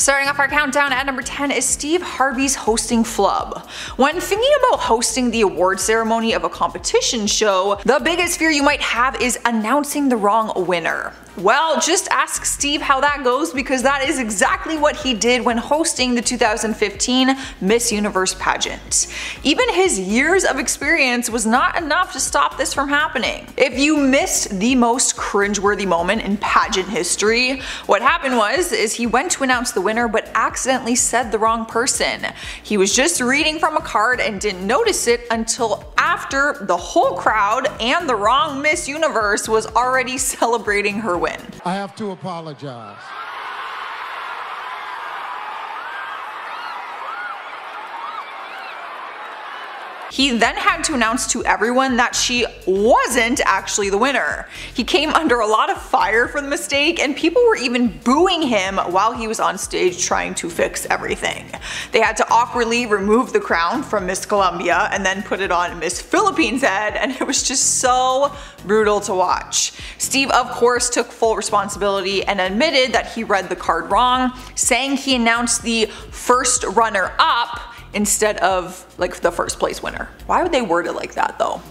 Starting off our countdown at number 10 is Steve Harvey's hosting flub. When thinking about hosting the award ceremony of a competition show, the biggest fear you might have is announcing the wrong winner. Well, just ask Steve how that goes, because that is exactly what he did when hosting the 2015 Miss Universe pageant. Even his years of experience was not enough to stop this from happening. If you missed the most cringeworthy moment in pageant history, what happened was he went to announce the winner but accidentally said the wrong person. He was just reading from a card and didn't notice it until after the whole crowd and the wrong Miss Universe was already celebrating her win. I have to apologize. He then had to announce to everyone that she wasn't actually the winner. He came under a lot of fire for the mistake, and people were even booing him while he was on stage trying to fix everything. They had to awkwardly remove the crown from Miss Colombia and then put it on Miss Philippines' head, and it was just so brutal to watch. Steve, of course, took full responsibility and admitted that he read the card wrong, saying he announced the first runner-up instead of like the first place winner. Why would they word it like that though?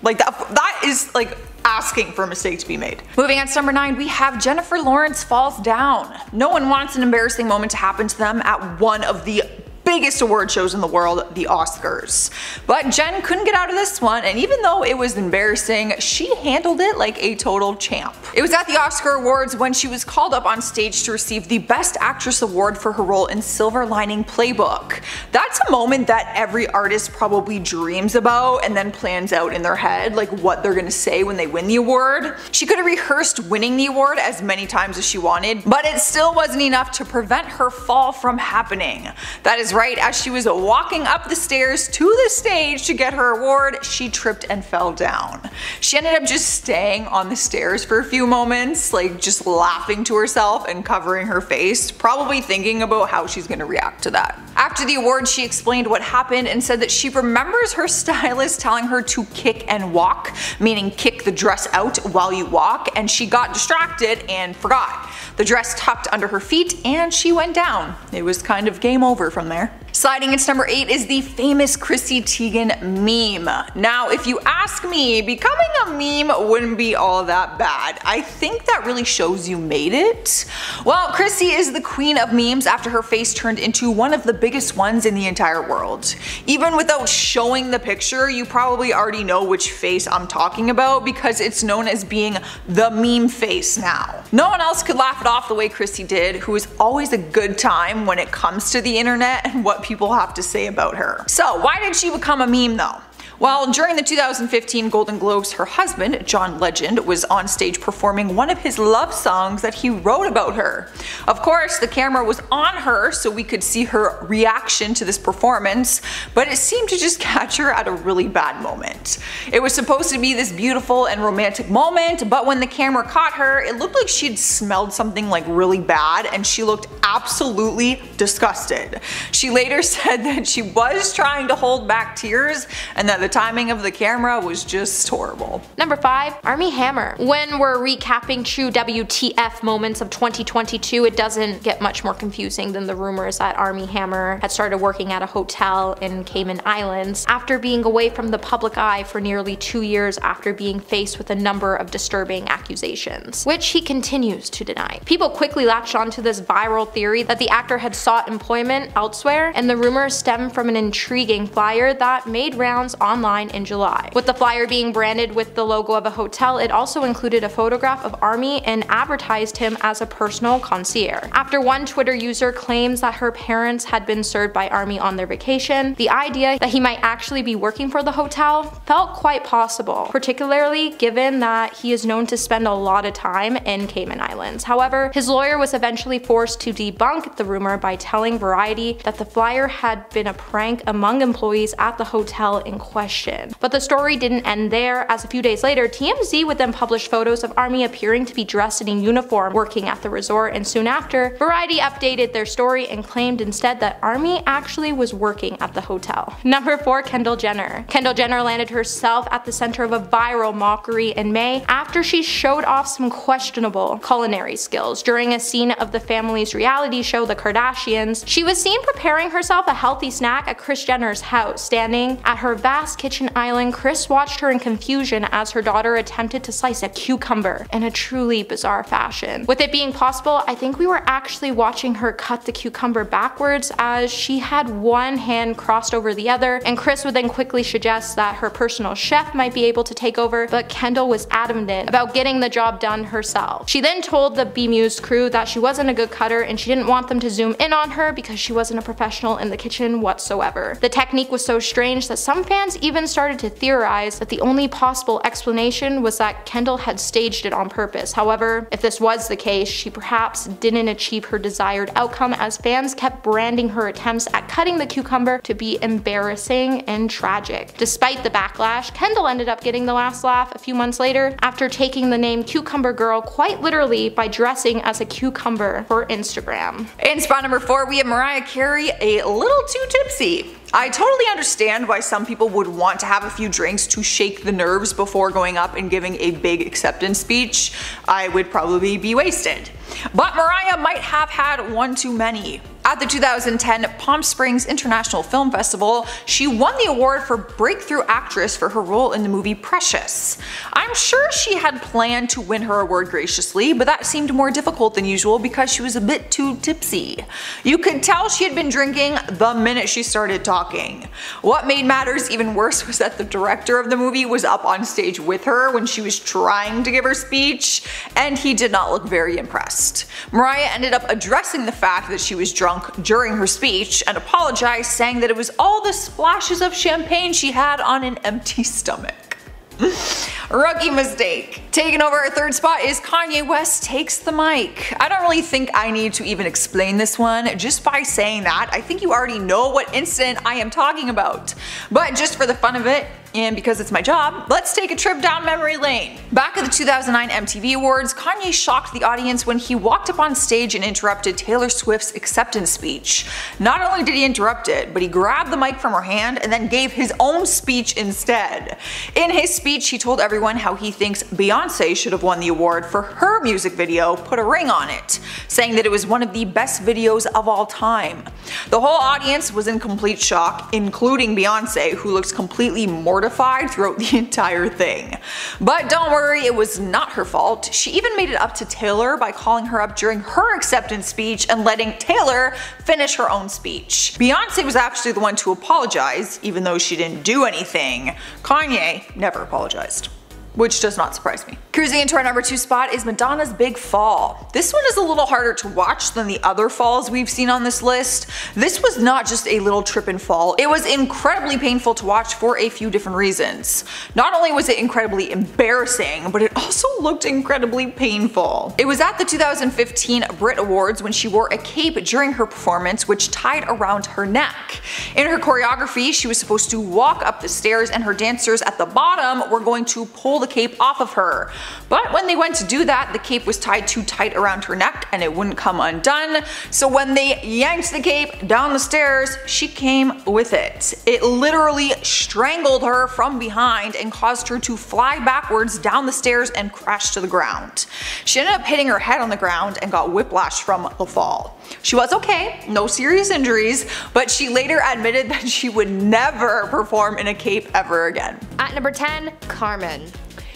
Like that is like asking for a mistake to be made. Moving on to number 9, we have Jennifer Lawrence falls down. No one wants an embarrassing moment to happen to them at one of the biggest award shows in the world, the Oscars. But Jen couldn't get out of this one, and even though it was embarrassing, she handled it like a total champ. It was at the Oscar Awards when she was called up on stage to receive the Best Actress award for her role in Silver Lining Playbook. That's a moment that every artist probably dreams about and then plans out in their head, like what they're gonna say when they win the award. She could have rehearsed winning the award as many times as she wanted, but it still wasn't enough to prevent her fall from happening. That is right, as she was walking up the stairs to the stage to get her award, she tripped and fell down. She ended up just staying on the stairs for a few moments, like just laughing to herself and covering her face, probably thinking about how she's gonna react to that. After the award, she explained what happened and said that she remembers her stylist telling her to kick and walk, meaning kick the dress out while you walk, and she got distracted and forgot. The dress tucked under her feet and she went down. It was kind of game over from there. Sliding into number 8 is the famous Chrissy Teigen meme. Now, if you ask me, becoming a meme wouldn't be all that bad. I think that really shows you made it. Well, Chrissy is the queen of memes after her face turned into one of the biggest ones in the entire world. Even without showing the picture, you probably already know which face I'm talking about because it's known as being the meme face now. No one else could laugh it off the way Chrissy did, who is always a good time when it comes to the internet and what people have to say about her. So why did she become a meme though? Well, during the 2015 Golden Globes, her husband, John Legend, was on stage performing one of his love songs that he wrote about her. Of course, the camera was on her so we could see her reaction to this performance, but it seemed to just catch her at a really bad moment. It was supposed to be this beautiful and romantic moment, but when the camera caught her, it looked like she'd smelled something like really bad and she looked absolutely disgusted. She later said that she was trying to hold back tears and that the timing of the camera was just horrible. Number 5, Armie Hammer. When we're recapping true WTF moments of 2022, it doesn't get much more confusing than the rumors that Armie Hammer had started working at a hotel in Cayman Islands after being away from the public eye for nearly 2 years after being faced with a number of disturbing accusations, which he continues to deny. People quickly latched onto this viral theory that the actor had sought employment elsewhere, and the rumors stem from an intriguing flyer that made rounds online in July. With the flyer being branded with the logo of a hotel, it also included a photograph of Armie and advertised him as a personal concierge. After one Twitter user claims that her parents had been served by Armie on their vacation, the idea that he might actually be working for the hotel felt quite possible, particularly given that he is known to spend a lot of time in Cayman Islands. However, his lawyer was eventually forced to debunk the rumor by telling Variety that the flyer had been a prank among employees at the hotel in question. question. But the story didn't end there, as a few days later, TMZ would then publish photos of Armie appearing to be dressed in a uniform working at the resort, and soon after, Variety updated their story and claimed instead that Armie actually was working at the hotel. Number 4. Kendall Jenner. Kendall Jenner landed herself at the center of a viral mockery in May after she showed off some questionable culinary skills during a scene of the family's reality show The Kardashians. She was seen preparing herself a healthy snack at Kris Jenner's house. Standing at her vast kitchen island, Kris watched her in confusion as her daughter attempted to slice a cucumber in a truly bizarre fashion. With it being possible, I think we were actually watching her cut the cucumber backwards, as she had one hand crossed over the other, and Kris would then quickly suggest that her personal chef might be able to take over, but Kendall was adamant about getting the job done herself. She then told the Bemused crew that she wasn't a good cutter and she didn't want them to zoom in on her because she wasn't a professional in the kitchen whatsoever. The technique was so strange that some fans even started to theorize that the only possible explanation was that Kendall had staged it on purpose. However, if this was the case, she perhaps didn't achieve her desired outcome, as fans kept branding her attempts at cutting the cucumber to be embarrassing and tragic. Despite the backlash, Kendall ended up getting the last laugh a few months later after taking the name Cucumber Girl quite literally by dressing as a cucumber for Instagram. In spot number 4, we have Mariah Carey, a little too tipsy. I totally understand why some people would want to have a few drinks to shake the nerves before going up and giving a big acceptance speech. I would probably be wasted. But Mariah might have had one too many. At the 2010 Palm Springs International Film Festival, she won the award for Breakthrough Actress for her role in the movie Precious. I'm sure she had planned to win her award graciously, but that seemed more difficult than usual because she was a bit too tipsy. You could tell she had been drinking the minute she started talking. What made matters even worse was that the director of the movie was up on stage with her when she was trying to give her speech, and he did not look very impressed. Mariah ended up addressing the fact that she was drunk during her speech and apologized, saying that it was all the splashes of champagne she had on an empty stomach. Rookie mistake. Taking over our 3rd spot is Kanye West takes the mic. I don't really think I need to even explain this one. Just by saying that, I think you already know what incident I am talking about. But just for the fun of it, and because it's my job, let's take a trip down memory lane. Back at the 2009 MTV Awards, Kanye shocked the audience when he walked up on stage and interrupted Taylor Swift's acceptance speech. Not only did he interrupt it, but he grabbed the mic from her hand and then gave his own speech instead. In his speech, he told everyone how he thinks Beyonce should have won the award for her music video Put a Ring on It, saying that it was one of the best videos of all time. The whole audience was in complete shock, including Beyonce, who looks completely mortified throughout the entire thing. But don't worry, it was not her fault. She even made it up to Taylor by calling her up during her acceptance speech and letting Taylor finish her own speech. Beyonce was actually the one to apologize, even though she didn't do anything. Kanye never apologized, which does not surprise me. Cruising into our number 2 spot is Madonna's Big Fall. This one is a little harder to watch than the other falls we've seen on this list. This was not just a little trip and fall, it was incredibly painful to watch for a few different reasons. Not only was it incredibly embarrassing, but it also looked incredibly painful. It was at the 2015 Brit Awards when she wore a cape during her performance which tied around her neck. In her choreography, she was supposed to walk up the stairs and her dancers at the bottom were going to pull the cape off of her. But when they went to do that, the cape was tied too tight around her neck and it wouldn't come undone. So when they yanked the cape down the stairs, she came with it. It literally strangled her from behind and caused her to fly backwards down the stairs and crash to the ground. She ended up hitting her head on the ground and got whiplash from the fall. She was okay, no serious injuries, but she later admitted that she would never perform in a cape ever again. At number 10, Carmen.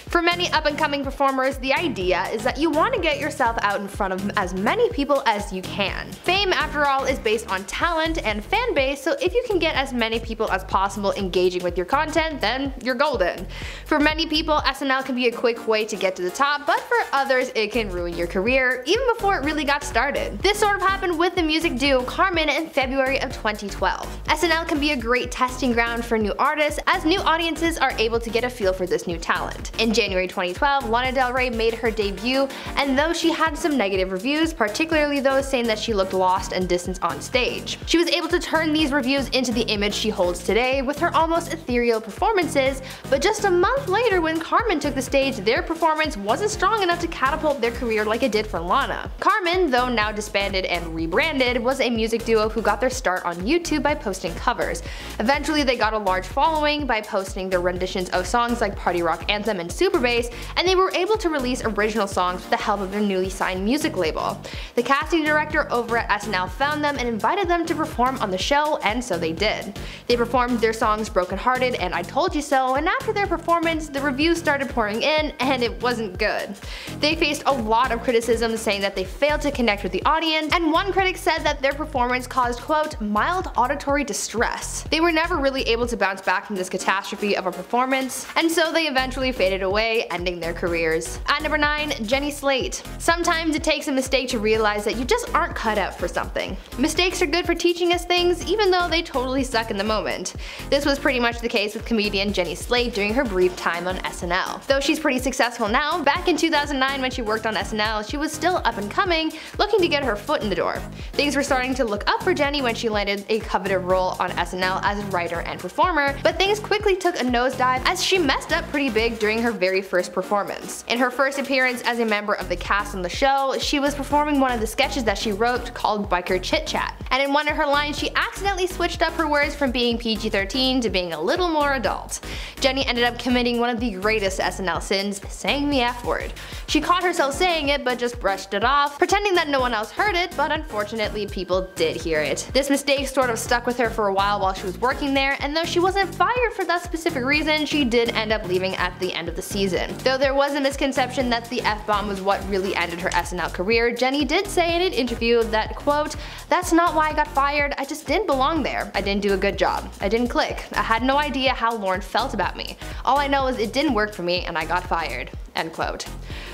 For many up-and-coming performers, the idea is that you want to get yourself out in front of as many people as you can. Fame, after all, is based on talent and fan base, so if you can get as many people as possible engaging with your content, then you're golden. For many people, SNL can be a quick way to get to the top, but for others, it can ruin your career even before it really got started. This sort of happened with the music duo Carmen in February of 2012. SNL can be a great testing ground for new artists, as new audiences are able to get a feel for this new talent. In January 2012, Lana Del Rey made her debut, and though she had some negative reviews, particularly those saying that she looked lost and distant on stage, she was able to turn these reviews into the image she holds today with her almost ethereal performances. But just a month later, when Carmen took the stage, their performance wasn't strong enough to catapult their career like it did for Lana. Carmen, though now disbanded and rebranded, was a music duo who got their start on YouTube by posting covers. Eventually they got a large following by posting their renditions of songs like Party Rock Anthem and Super Bass, and they were able to release original songs with the help of their newly signed music label. The casting director over at SNL found them and invited them to perform on the show, and so they did. They performed their songs Broken Hearted and I Told You So, and after their performance, the reviews started pouring in, and it wasn't good. They faced a lot of criticism saying that they failed to connect with the audience, and one critic said that their performance caused, quote, mild auditory distress. They were never really able to bounce back from this catastrophe of a performance, and so they eventually faded away, ending their careers. At number 9, Jenny Slate. Sometimes it takes a mistake to realize that you just aren't cut out for something. Mistakes are good for teaching us things, even though they totally suck in the moment. This was pretty much the case with comedian Jenny Slate during her brief time on SNL. Though she's pretty successful now, back in 2009 when she worked on SNL, she was still up and coming, looking to get her foot in the door. Things were starting to look up for Jenny when she landed a coveted role on SNL as a writer and performer, but things quickly took a nosedive as she messed up pretty big during her very first performance. In her first appearance as a member of the cast on the show, she was performing one of the sketches that she wrote called Biker Chit Chat, and in one of her lines she accidentally switched up her words from being PG-13 to being a little more adult. Jenny ended up committing one of the greatest SNL sins, saying the F word. She caught herself saying it but just brushed it off, pretending that no one else heard it, but unfortunately people did hear it. This mistake sort of stuck with her for a while she was working there, and though she wasn't fired for that specific reason, she did end up leaving at the end of the season. Though there was a misconception that the F-bomb was what really ended her SNL career, Jenny did say in an interview that, quote, that's not why I got fired, I just didn't belong there. I didn't do a good job. I didn't click. I had no idea how Lauren felt about me. All I know is it didn't work for me and I got fired. End quote.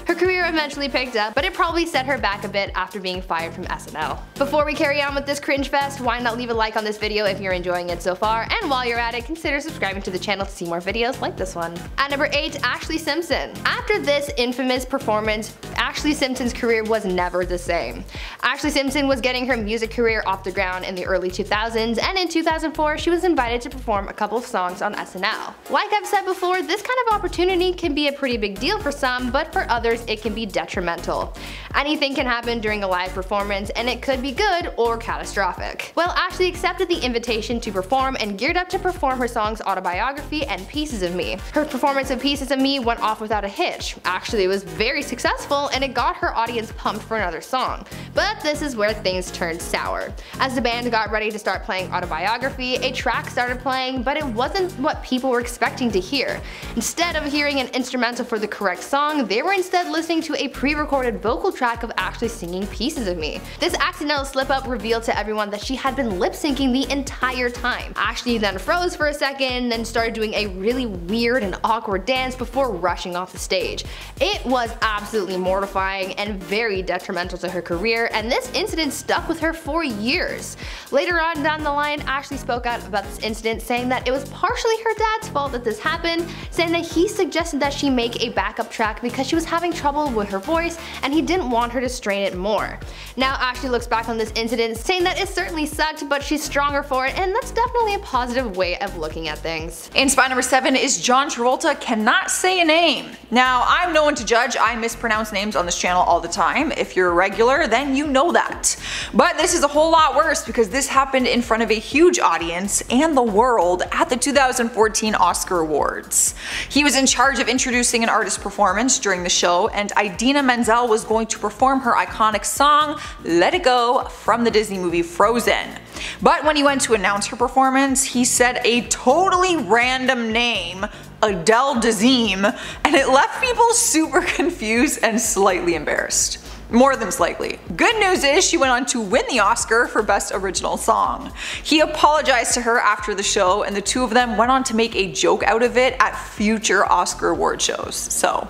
Her career eventually picked up, but it probably set her back a bit after being fired from SNL. Before we carry on with this cringe fest, why not leave a like on this video if you're enjoying it so far, and while you're at it, consider subscribing to the channel to see more videos like this one. At number 8, Ashley Simpson. After this infamous performance, Ashley Simpson's career was never the same. Ashley Simpson was getting her music career off the ground in the early 2000s, and in 2004 she was invited to perform a couple of songs on SNL. Like I've said before, this kind of opportunity can be a pretty big deal for some, but for others it can be detrimental. Anything can happen during a live performance, and it could be good or catastrophic. Well, Ashley accepted the invitation to perform and geared up to perform her songs Autobiography and Pieces of Me. Her performance of Pieces of Me went off without a hitch. Actually, it was very successful and it got her audience pumped for another song. But this is where things turned sour. As the band got ready to start playing Autobiography, a track started playing, but it wasn't what people were expecting to hear. Instead of hearing an instrumental for the correct song, they were instead listening to a pre-recorded vocal track of Ashley singing Pieces of Me. This accidental slip-up revealed to everyone that she had been lip-syncing the entire time. Ashley then froze for a second, then started doing a really weird and awkward dance before rushing off the stage. It was absolutely mortifying and very detrimental to her career, and this incident stuck with her for years. Later on down the line, Ashley spoke out about this incident, saying that it was partially her dad's fault that this happened, saying that he suggested that she make a backup track because she was having trouble with her voice and he didn't want her to strain it more. Now Ashley looks back on this incident saying that it certainly sucked, but she's stronger for it, and that's definitely a positive way of looking at things. In spot number 7 is John Travolta cannot say a name. Now, I'm no one to judge, I mispronounce names on this channel all the time. If you're a regular, then you know that. But this is a whole lot worse because this happened in front of a huge audience and the world at the 2014 Oscar Awards. He was in charge of introducing an artist performance during the show, and Idina Menzel was going to perform her iconic song, Let It Go, from the Disney movie Frozen. But when he went to announce her performance, he said a totally random name, Adele Dazeem, and it left people super confused and slightly embarrassed. More than slightly. Good news is she went on to win the Oscar for Best Original Song. He apologized to her after the show, and the two of them went on to make a joke out of it at future Oscar award shows. So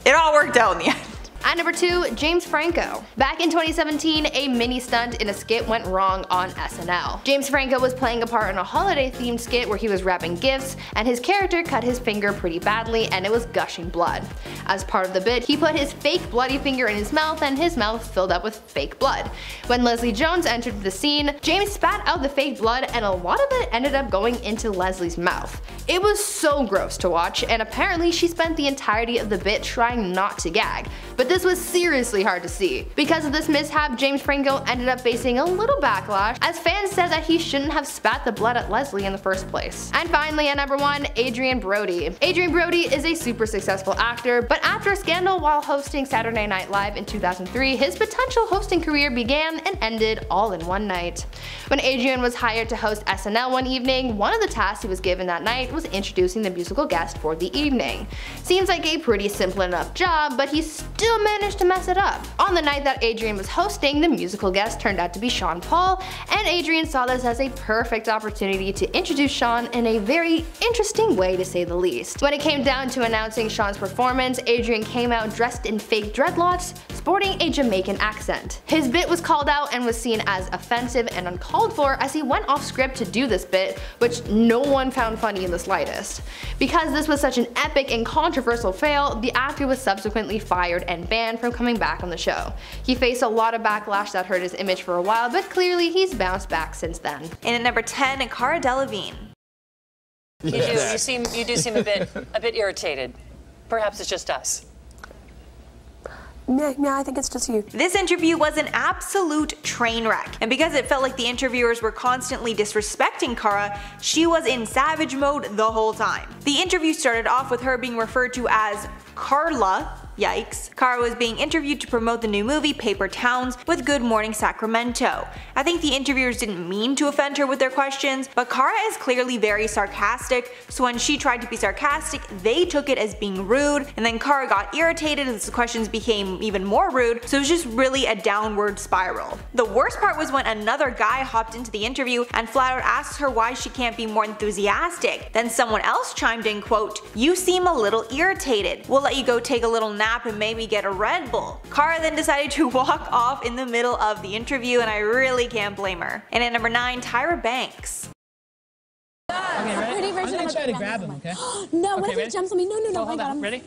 it all worked out in the end. At number 2, James Franco. Back in 2017, a mini stunt in a skit went wrong on SNL. James Franco was playing a part in a holiday-themed skit where he was wrapping gifts, and his character cut his finger pretty badly and it was gushing blood. As part of the bit, he put his fake bloody finger in his mouth and his mouth filled up with fake blood. When Leslie Jones entered the scene, James spat out the fake blood and a lot of it ended up going into Leslie's mouth. It was so gross to watch, and apparently she spent the entirety of the bit trying not to gag. But this was seriously hard to see. Because of this mishap, James Franco ended up facing a little backlash, as fans said that he shouldn't have spat the blood at Leslie in the first place. And finally, at number 1, Adrian Brody. Adrian Brody is a super successful actor, but after a scandal while hosting Saturday Night Live in 2003, his potential hosting career began and ended all in one night. When Adrian was hired to host SNL one evening, one of the tasks he was given that night was introducing the musical guest for the evening. Seems like a pretty simple enough job, but he still managed to mess it up. On the night that Adrian was hosting, the musical guest turned out to be Sean Paul, and Adrian saw this as a perfect opportunity to introduce Sean in a very interesting way, to say the least. When it came down to announcing Sean's performance, Adrian came out dressed in fake dreadlocks, sporting a Jamaican accent. His bit was called out and was seen as offensive and uncalled for as he went off script to do this bit, which no one found funny in the slightest. Because this was such an epic and controversial fail, the actor was subsequently fired and banned from coming back on the show. He faced a lot of backlash that hurt his image for a while, but clearly he's bounced back since then. And at number 10, Cara Delevingne. You do seem a bit irritated. Perhaps it's just us. Yeah, I think it's just you. This interview was an absolute train wreck, and because it felt like the interviewers were constantly disrespecting Cara, she was in savage mode the whole time. The interview started off with her being referred to as Carla. Yikes. Cara was being interviewed to promote the new movie Paper Towns with Good Morning Sacramento. I think the interviewers didn't mean to offend her with their questions, but Cara is clearly very sarcastic, so when she tried to be sarcastic, they took it as being rude, and then Cara got irritated as the questions became even more rude, so it was just really a downward spiral. The worst part was when another guy hopped into the interview and flat out asked her why she can't be more enthusiastic. Then someone else chimed in, quote, "You seem a little irritated. We'll let you go take a little nap and maybe get a Red Bull." Cara then decided to walk off in the middle of the interview, and I really can't blame her. And at number 9, Tyra Banks. Okay, ready? I'm gonna try to grab him, okay? No, what if he jumps on me? No, Oh, hold on. Ready?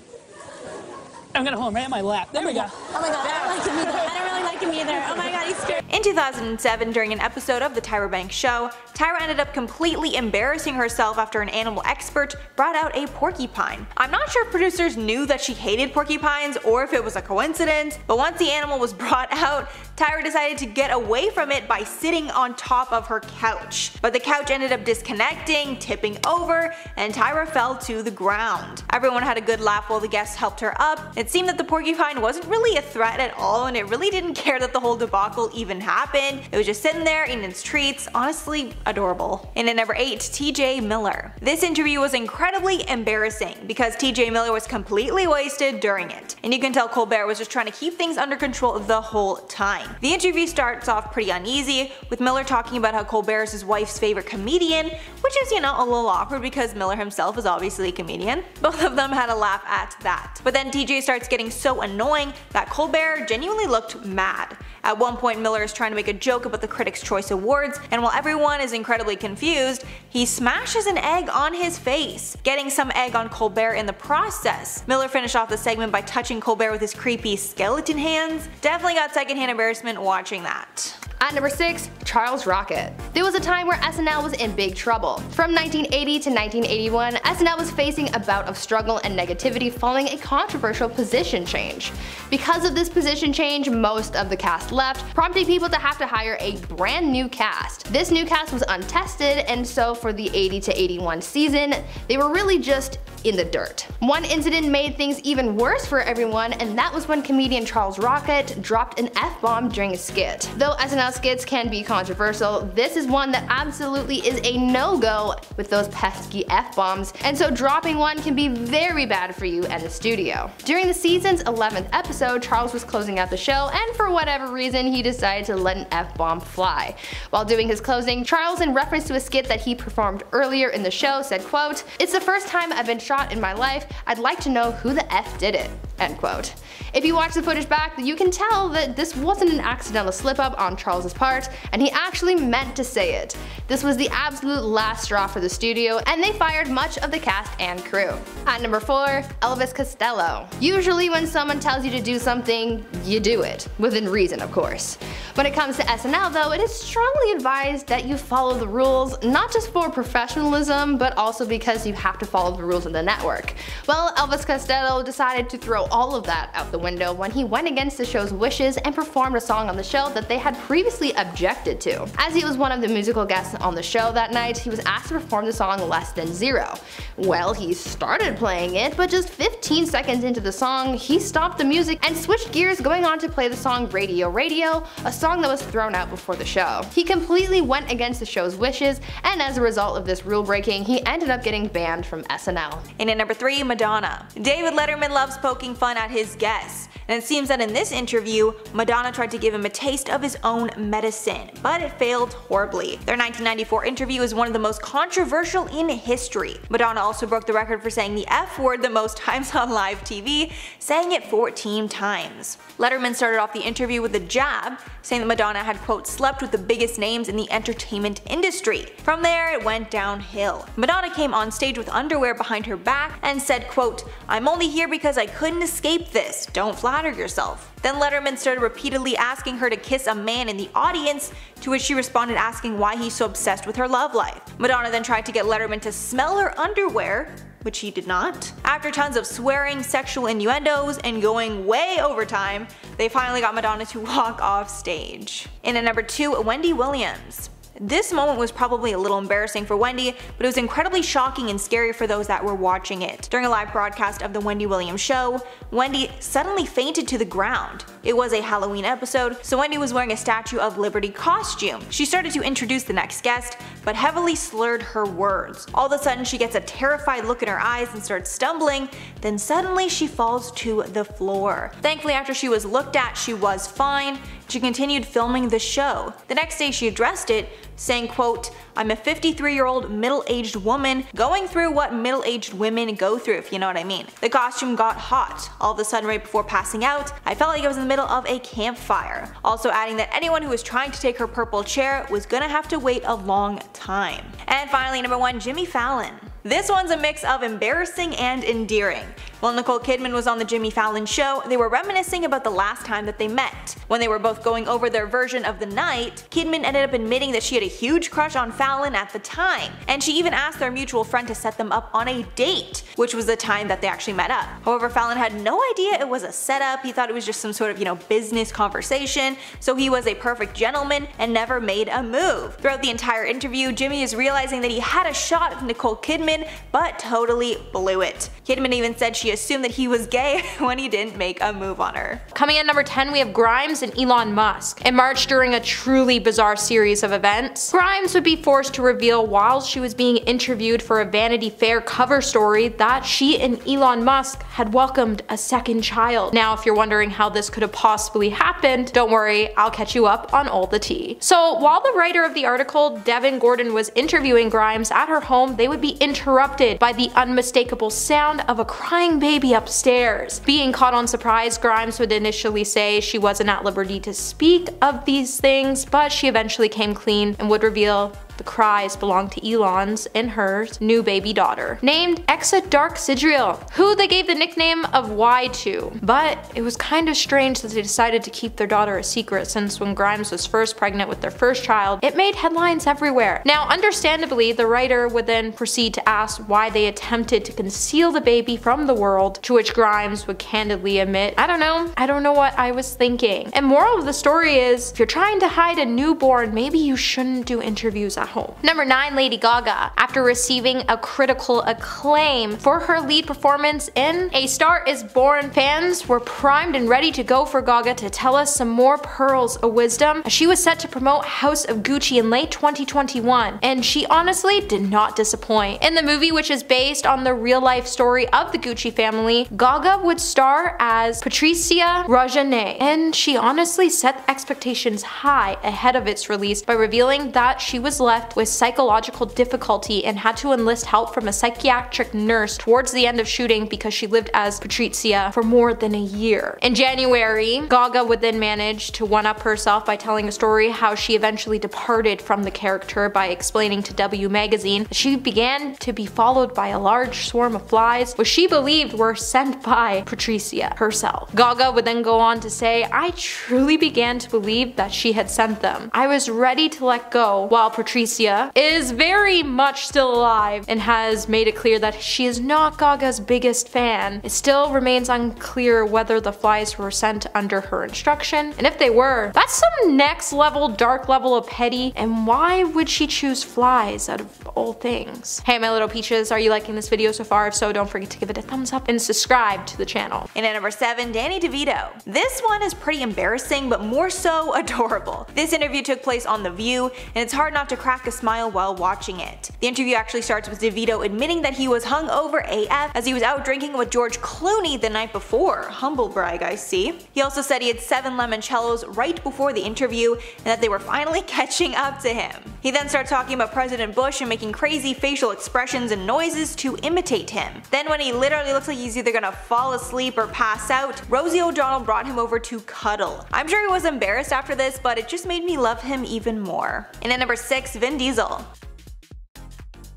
I'm gonna hold him right on my lap. There we go. Oh my god, I don't like him either. I don't really like him either. Oh my god, he's scary. In 2007, during an episode of The Tyra Banks Show, Tyra ended up completely embarrassing herself after an animal expert brought out a porcupine. I'm not sure producers knew that she hated porcupines or if it was a coincidence, but once the animal was brought out, Tyra decided to get away from it by sitting on top of her couch. But the couch ended up disconnecting, tipping over, and Tyra fell to the ground. Everyone had a good laugh while the guests helped her up. It seemed that the porcupine wasn't really a threat at all, and it really didn't care that the whole debacle even happened. It was just sitting there eating its treats. Honestly, adorable. And at number 8, TJ Miller. This interview was incredibly embarrassing because TJ Miller was completely wasted during it, and you can tell Colbert was just trying to keep things under control the whole time. The interview starts off pretty uneasy, with Miller talking about how Colbert is his wife's favorite comedian, which is, you know, a little awkward because Miller himself is obviously a comedian. Both of them had a laugh at that. But then TJ starts getting so annoying that Colbert genuinely looked mad. At one point, Miller is trying to make a joke about the Critics' Choice Awards, and while everyone is incredibly confused, he smashes an egg on his face, getting some egg on Colbert in the process. Miller finished off the segment by touching Colbert with his creepy skeleton hands. Definitely got secondhand embarrassment watching that. At number 6, Charles Rocket. There was a time where SNL was in big trouble. From 1980 to 1981, SNL was facing a bout of struggle and negativity following a controversial position change. Because of this position change, most of the cast left, prompting people to have to hire a brand new cast. This new cast was untested, and so for the 80 to 81 season, they were really just in the dirt. One incident made things even worse for everyone, and that was when comedian Charles Rocket dropped an F-bomb during a skit. Though SNL skits can be controversial, this is one that absolutely is a no-go with those pesky F-bombs, and so dropping one can be very bad for you and the studio. During the season's 11th episode, Charles was closing out the show, and for whatever reason, he decided to let an F-bomb fly. While doing his closing, Charles, in reference to a skit that he performed earlier in the show, said, quote, "It's the first time I've been shot in my life. I'd like to know who the F did it." end quote. If you watch the footage back, you can tell that this wasn't an accidental slip-up on Charles's part, and he actually meant to say it. This was the absolute last straw for the studio, and they fired much of the cast and crew. At number 4, Elvis Costello. Usually when someone tells you to do something, you do it. Within reason, of course. When it comes to SNL though, it is strongly advised that you follow the rules, not just for professionalism, but also because you have to follow the rules of the network. Well, Elvis Costello decided to throw all of that out the window when he went against the show's wishes and performed a song on the show that they had previously objected to. As he was one of the musical guests on the show that night, he was asked to perform the song Less Than Zero. Well, he started playing it, but just 15 seconds into the song, he stopped the music and switched gears, going on to play the song Radio Radio, a song that was thrown out before the show. He completely went against the show's wishes, and as a result of this rule breaking, he ended up getting banned from SNL. And at number 3, Madonna. David Letterman loves poking fun at his guests. And it seems that in this interview, Madonna tried to give him a taste of his own medicine, but it failed horribly. Their 1994 interview is one of the most controversial in history. Madonna also broke the record for saying the F word the most times on live TV, saying it 14 times. Letterman started off the interview with a jab, saying that Madonna had quote slept with the biggest names in the entertainment industry. From there, it went downhill. Madonna came on stage with underwear behind her back and said quote, "I'm only here because I couldn't escape this. Don't flatter yourself." Then Letterman started repeatedly asking her to kiss a man in the audience, to which she responded asking why he's so obsessed with her love life. Madonna then tried to get Letterman to smell her underwear, which he did not. After tons of swearing, sexual innuendos, and going way over time, they finally got Madonna to walk off stage. And at number 2, Wendy Williams. This moment was probably a little embarrassing for Wendy, but it was incredibly shocking and scary for those that were watching it. During a live broadcast of the Wendy Williams show, Wendy suddenly fainted to the ground. It was a Halloween episode, so Wendy was wearing a Statue of Liberty costume. She started to introduce the next guest, but heavily slurred her words. All of a sudden she gets a terrified look in her eyes and starts stumbling, then suddenly she falls to the floor. Thankfully, after she was looked at, she was fine. She continued filming the show. The next day she addressed it, saying quote, "I'm a 53-year-old middle-aged woman going through what middle-aged women go through, if you know what I mean. The costume got hot. All of a sudden right before passing out, I felt like I was in the middle of a campfire." Also adding that anyone who was trying to take her purple chair was gonna have to wait a long time. And finally, number 1, Jimmy Fallon. This one's a mix of embarrassing and endearing. While Nicole Kidman was on the Jimmy Fallon show, they were reminiscing about the last time that they met. When they were both going over their version of the night, Kidman ended up admitting that she had a huge crush on Fallon at the time, and she even asked their mutual friend to set them up on a date, which was the time that they actually met up. However, Fallon had no idea it was a setup. He thought it was just some sort of, business conversation, so he was a perfect gentleman and never made a move. Throughout the entire interview, Jimmy is realizing that he had a shot at Nicole Kidman, but totally blew it. Kidman even said she assumed that he was gay when he didn't make a move on her. Coming in number 10, we have Grimes and Elon Musk. In March, during a truly bizarre series of events, Grimes would be forced to reveal while she was being interviewed for a Vanity Fair cover story that she and Elon Musk had welcomed a second child. Now, if you're wondering how this could have possibly happened, don't worry, I'll catch you up on all the tea. So while the writer of the article, Devin Gordon, was interviewing Grimes at her home, they would be interrupted by the unmistakable sound of a crying baby upstairs. Being caught on surprise, Grimes would initially say she wasn't at liberty to speak of these things, but she eventually came clean and would reveal the cries belonged to Elon's and her new baby daughter, named Exa Dark Sidriel, who they gave the nickname of Y to. But it was kind of strange that they decided to keep their daughter a secret, since when Grimes was first pregnant with their first child, it made headlines everywhere. Now, understandably, the writer would then proceed to ask why they attempted to conceal the baby from the world, to which Grimes would candidly admit, I don't know what I was thinking. And moral of the story is, if you're trying to hide a newborn, maybe you shouldn't do interviews at home. Number 9, Lady Gaga. After receiving a critical acclaim for her lead performance in A Star Is Born, fans were primed and ready to go for Gaga to tell us some more pearls of wisdom, as she was set to promote House of Gucci in late 2021, and she honestly did not disappoint. In the movie, which is based on the real-life story of the Gucci family, Gaga would star as Patricia Rajané, and she honestly set expectations high ahead of its release by revealing that she was left left with psychological difficulty and had to enlist help from a psychiatric nurse towards the end of shooting because she lived as Patrizia for more than a year. In January, Gaga would then manage to one-up herself by telling a story how she eventually departed from the character by explaining to W Magazine that she began to be followed by a large swarm of flies, which she believed were sent by Patrizia herself. Gaga would then go on to say, "I truly began to believe that she had sent them. I was ready to let go," while Patrizia is very much still alive and has made it clear that she is not Gaga's biggest fan. It still remains unclear whether the flies were sent under her instruction, and if they were, that's some next level, dark level of petty, and why would she choose flies out of all things? Hey my little peaches, are you liking this video so far? If so, don't forget to give it a thumbs up and subscribe to the channel. And at number 7, Danny DeVito. This one is pretty embarrassing, but more so adorable. This interview took place on The View, and it's hard not to crack a smile while watching it. The interview actually starts with DeVito admitting that he was hungover AF as he was out drinking with George Clooney the night before. Humble brag, I see. He also said he had 7 limoncellos right before the interview and that they were finally catching up to him. He then starts talking about President Bush and making crazy facial expressions and noises to imitate him. Then when he literally looks like he's either gonna fall asleep or pass out, Rosie O'Donnell brought him over to cuddle. I'm sure he was embarrassed after this, but it just made me love him even more. And at number 6, Vin Diesel.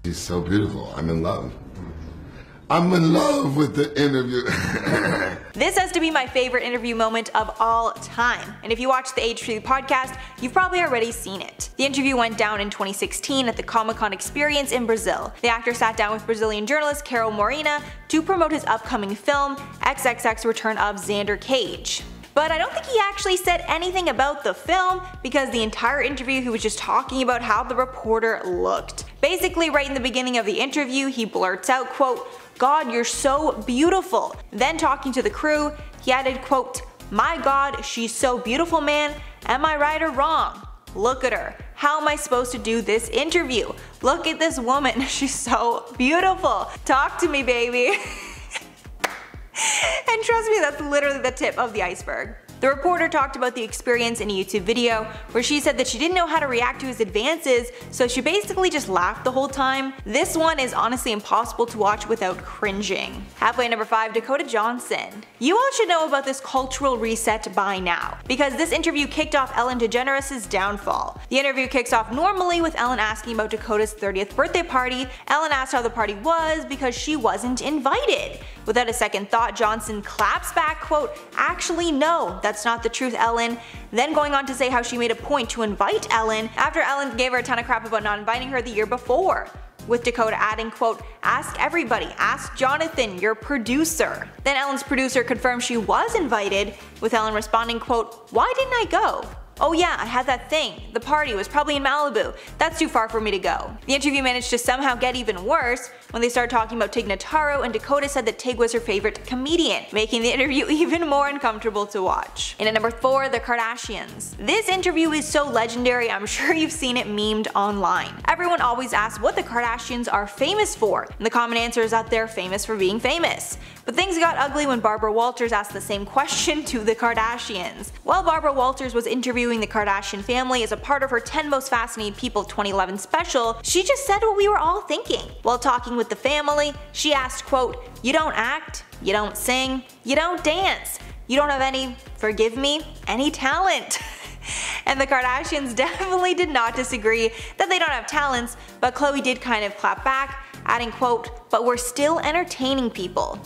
She's so beautiful. I'm in love. I'm in love with the interview. This has to be my favorite interview moment of all time, and if you watch the H3 podcast, you've probably already seen it. The interview went down in 2016 at the Comic-Con experience in Brazil. The actor sat down with Brazilian journalist Carol Morena to promote his upcoming film, XXX Return of Xander Cage. But I don't think he actually said anything about the film, because the entire interview he was just talking about how the reporter looked. Basically, right in the beginning of the interview, he blurts out, quote, "God, you're so beautiful." Then talking to the crew, he added, quote, "My God, she's so beautiful, man. Am I right or wrong? Look at her. How am I supposed to do this interview? Look at this woman. She's so beautiful. Talk to me, baby." And trust me, that's literally the tip of the iceberg. The reporter talked about the experience in a YouTube video where she said that she didn't know how to react to his advances, so she basically just laughed the whole time. This one is honestly impossible to watch without cringing. Halfway number 5, Dakota Johnson. You all should know about this cultural reset by now, because this interview kicked off Ellen DeGeneres' downfall. The interview kicks off normally with Ellen asking about Dakota's 30th birthday party. Ellen asked how the party was because she wasn't invited. Without a second thought, Johnson claps back, quote, "Actually no, that's not the truth, Ellen." Then going on to say how she made a point to invite Ellen after Ellen gave her a ton of crap about not inviting her the year before. With Dakota adding, quote, "Ask everybody, ask Jonathan, your producer." Then Ellen's producer confirmed she was invited, with Ellen responding, quote, "Why didn't I go? Oh yeah, I had that thing. The party was probably in Malibu. That's too far for me to go." The interview managed to somehow get even worse when they started talking about Tig Notaro, and Dakota said that Tig was her favorite comedian, making the interview even more uncomfortable to watch. And at number 4, the Kardashians. This interview is so legendary, I'm sure you've seen it memed online. Everyone always asks what the Kardashians are famous for, and the common answer is that they're famous for being famous. But things got ugly when Barbara Walters asked the same question to the Kardashians. While Barbara Walters was interviewing the Kardashian family as a part of her 10 Most Fascinating People 2011 special, she just said what we were all thinking. While talking with the family, she asked, quote, "You don't act, you don't sing, you don't dance, you don't have any, forgive me, any talent." And the Kardashians definitely did not disagree that they don't have talents, but Khloe did kind of clap back, adding, quote, "But we're still entertaining people."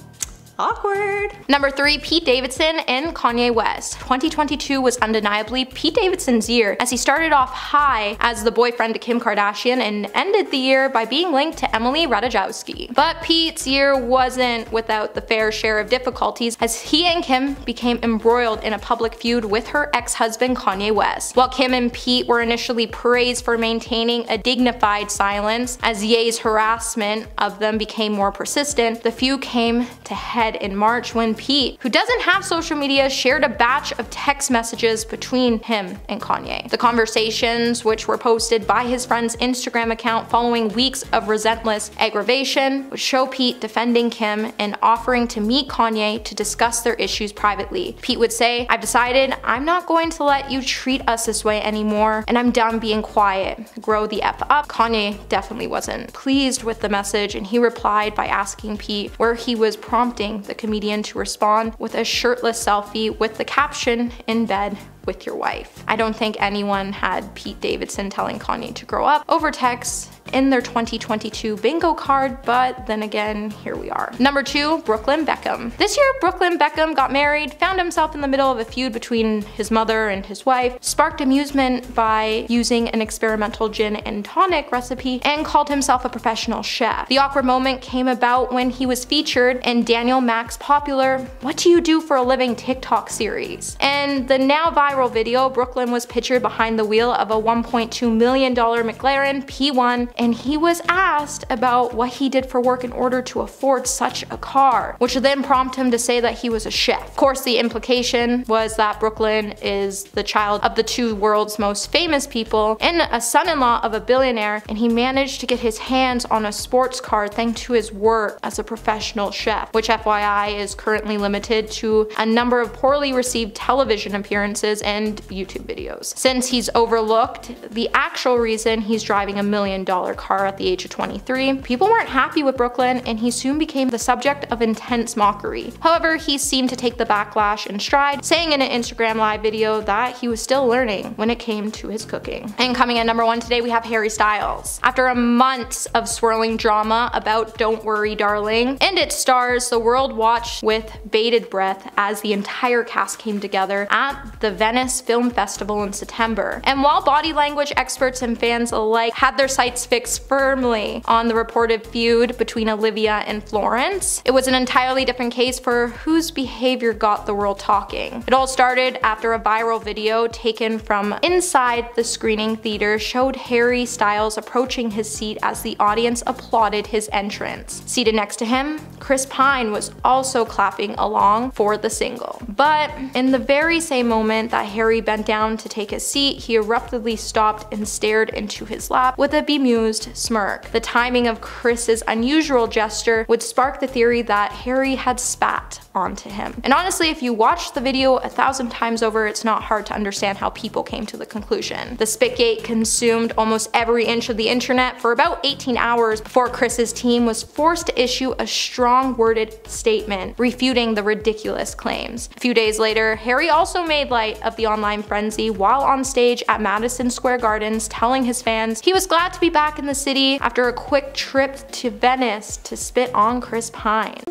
Awkward. Number 3, Pete Davidson and Kanye West. 2022 was undeniably Pete Davidson's year, as he started off high as the boyfriend to Kim Kardashian and ended the year by being linked to Emily Ratajkowski. But Pete's year wasn't without the fair share of difficulties, as he and Kim became embroiled in a public feud with her ex-husband Kanye West. While Kim and Pete were initially praised for maintaining a dignified silence, as Ye's harassment of them became more persistent, the feud came to head ahead in March when Pete, who doesn't have social media, shared a batch of text messages between him and Kanye. The conversations, which were posted by his friend's Instagram account following weeks of relentless aggravation, would show Pete defending Kim and offering to meet Kanye to discuss their issues privately. Pete would say, "I've decided I'm not going to let you treat us this way anymore, and I'm done being quiet. Grow the F up." Kanye definitely wasn't pleased with the message, and he replied by asking Pete where he was, prompting the comedian to respond with a shirtless selfie with the caption, "In bed with your wife." I don't think anyone had Pete Davidson telling Kanye to grow up over text in their 2022 bingo card, but then again, here we are. Number 2, Brooklyn Beckham. This year, Brooklyn Beckham got married, found himself in the middle of a feud between his mother and his wife, sparked amusement by using an experimental gin and tonic recipe, and called himself a professional chef. The awkward moment came about when he was featured in Daniel Mack's popular "What Do You Do for a Living" TikTok series. And the now viral video, Brooklyn was pictured behind the wheel of a $1.2 million McLaren P1, and he was asked about what he did for work in order to afford such a car, which would then prompt him to say that he was a chef. Of course, the implication was that Brooklyn is the child of the two world's most famous people and a son-in-law of a billionaire, and he managed to get his hands on a sports car thanks to his work as a professional chef, which FYI is currently limited to a number of poorly received television appearances and YouTube videos. Since he's overlooked the actual reason he's driving $1 million car at the age of 23, people weren't happy with Brooklyn, and he soon became the subject of intense mockery. However, he seemed to take the backlash in stride, saying in an Instagram live video that he was still learning when it came to his cooking. And coming at number 1 today, we have Harry Styles. After a month of swirling drama about Don't Worry Darling and its stars, the world watched with bated breath as the entire cast came together at the Venice Film Festival in September. And while body language experts and fans alike had their sights fixed firmly on the reported feud between Olivia and Florence, it was an entirely different case for whose behavior got the world talking. It all started after a viral video taken from inside the screening theater showed Harry Styles approaching his seat as the audience applauded his entrance. Seated next to him, Chris Pine was also clapping along for the single. But in the very same moment that Harry bent down to take his seat, he abruptly stopped and stared into his lap with a bemused smirk. The timing of Chris's unusual gesture would spark the theory that Harry had spat onto him. And honestly, if you watch the video 1,000 times over, it's not hard to understand how people came to the conclusion. The Spitgate consumed almost every inch of the internet for about 18 hours before Chris's team was forced to issue a strong-worded statement refuting the ridiculous claims. A few days later, Harry also made light of the online frenzy while on stage at Madison Square Gardens, telling his fans he was glad to be back in the city after a quick trip to Venice to spit on Chris Pine.